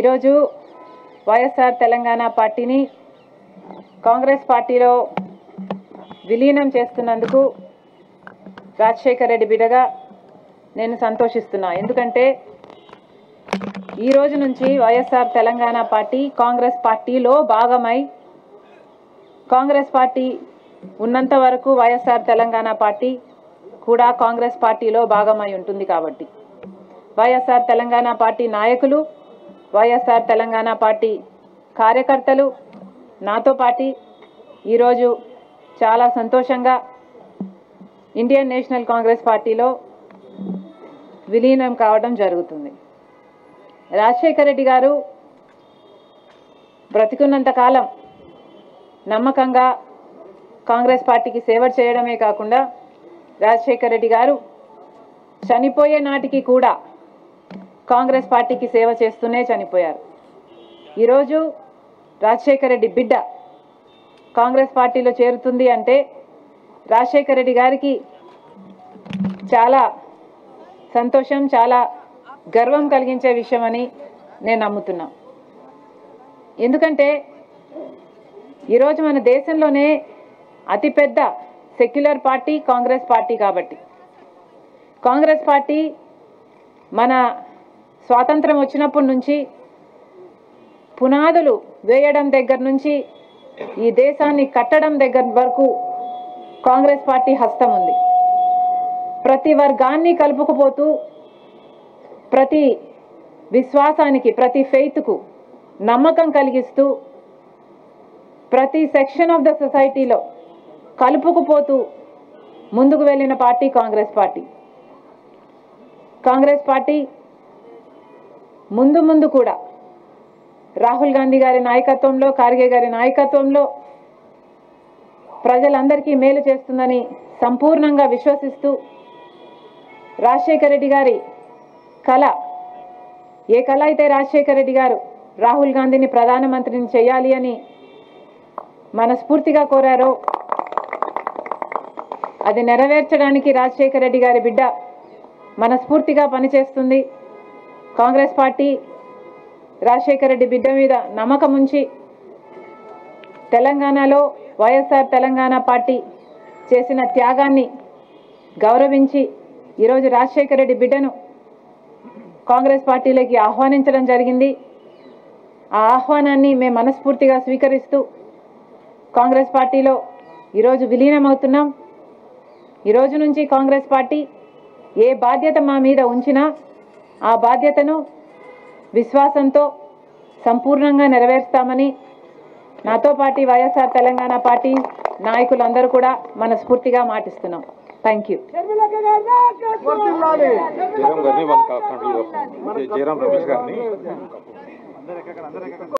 ఈరోజు వైఎస్ఆర్ తెలంగాణ పార్టీని కాంగ్రెస్ పార్టీలో విలీనం చేస్తున్నందుకు రాజశేఖర్ రెడ్డి బిడ్డగా నేను సంతోషిస్తున్నా. ఎందుకంటే ఈ రోజు నుంచి వైఎస్ఆర్ తెలంగాణ పార్టీ కాంగ్రెస్ పార్టీలో భాగమై కాంగ్రెస్ పార్టీ ఉన్నంత వరకు వైఎస్ఆర్ తెలంగాణ పార్టీ కూడా కాంగ్రెస్ పార్టీలో భాగమై ఉంటుంది. కాబట్టి వైఎస్ఆర్ తెలంగాణ పార్టీ నాయకులు, వైఎస్ఆర్ తెలంగాణ పార్టీ కార్యకర్తలు నాతో పాటు ఈరోజు చాలా సంతోషంగా ఇండియన్ నేషనల్ కాంగ్రెస్ పార్టీలో విలీనం కావడం జరుగుతుంది. రాజశేఖర్ రెడ్డి గారు బ్రతికున్నంత కాలం నమ్మకంగా కాంగ్రెస్ పార్టీకి సేవ చేయడమే కాకుండా రాజశేఖర్ రెడ్డి గారు చనిపోయే నాటికి కూడా కాంగ్రెస్ పార్టీకి సేవ చేస్తూనే చనిపోయారు. ఈరోజు రాజశేఖర్ రెడ్డి బిడ్డ కాంగ్రెస్ పార్టీలో చేరుతుంది అంటే రాజశేఖర్ రెడ్డి గారికి చాలా సంతోషం, చాలా గర్వం కలిగించే విషయం అని నేను నమ్ముతున్నా. ఎందుకంటే ఈరోజు మన దేశంలోనే అతిపెద్ద సెక్యులర్ పార్టీ కాంగ్రెస్ పార్టీ. కాబట్టి కాంగ్రెస్ పార్టీ మన స్వాతంత్రం వచ్చినప్పటి నుంచి పునాదులు వేయడం దగ్గర నుంచి ఈ దేశాన్ని కట్టడం దగ్గర వరకు కాంగ్రెస్ పార్టీ హస్తం ఉంది. ప్రతి వర్గాన్ని కలుపుకుపోతూ, ప్రతి విశ్వాసానికి, ప్రతి ఫెయిత్కు నమ్మకం కలిగిస్తూ, ప్రతి సెక్షన్ ఆఫ్ ద సొసైటీలో కలుపుకుపోతూ ముందుకు వెళ్ళిన party Congress party. Congress party ముందు కూడా రాహుల్ గాంధీ గారి నాయకత్వంలో, ఖార్గే గారి నాయకత్వంలో ప్రజలందరికీ మేలు చేస్తుందని సంపూర్ణంగా విశ్వసిస్తూ, రాజశేఖర్ రెడ్డి గారి కళ, ఏ కళ అయితే రాజశేఖర్ రెడ్డి గారు రాహుల్ గాంధీని ప్రధానమంత్రిని చేయాలి అని మనస్ఫూర్తిగా కోరారో అది నెరవేర్చడానికి రాజశేఖర్ రెడ్డి గారి బిడ్డ మనస్ఫూర్తిగా పనిచేస్తుంది. కాంగ్రెస్ పార్టీ రాజశేఖర్ రెడ్డి బిడ్డ మీద నమ్మకం ఉంచి తెలంగాణలో వైఎస్ఆర్ తెలంగాణ పార్టీ చేసిన త్యాగాన్ని గౌరవించి ఈరోజు రాజశేఖర్ రెడ్డి బిడ్డను కాంగ్రెస్ పార్టీలోకి ఆహ్వానించడం జరిగింది. ఆ ఆహ్వానాన్ని మేము మనస్ఫూర్తిగా స్వీకరిస్తూ కాంగ్రెస్ పార్టీలో ఈరోజు విలీనమవుతున్నాం. ఈరోజు నుంచి కాంగ్రెస్ పార్టీ ఏ బాధ్యత మా మీద ఉంచినా ఆ బాధ్యతను విశ్వాసంతో సంపూర్ణంగా నెరవేర్స్తామని నాతో పాటు వైఎస్ఆర్ తెలంగాణ పార్టీ నాయకులందరూ కూడా మనస్ఫూర్తిగా మాటిస్తున్నాం. Thank you.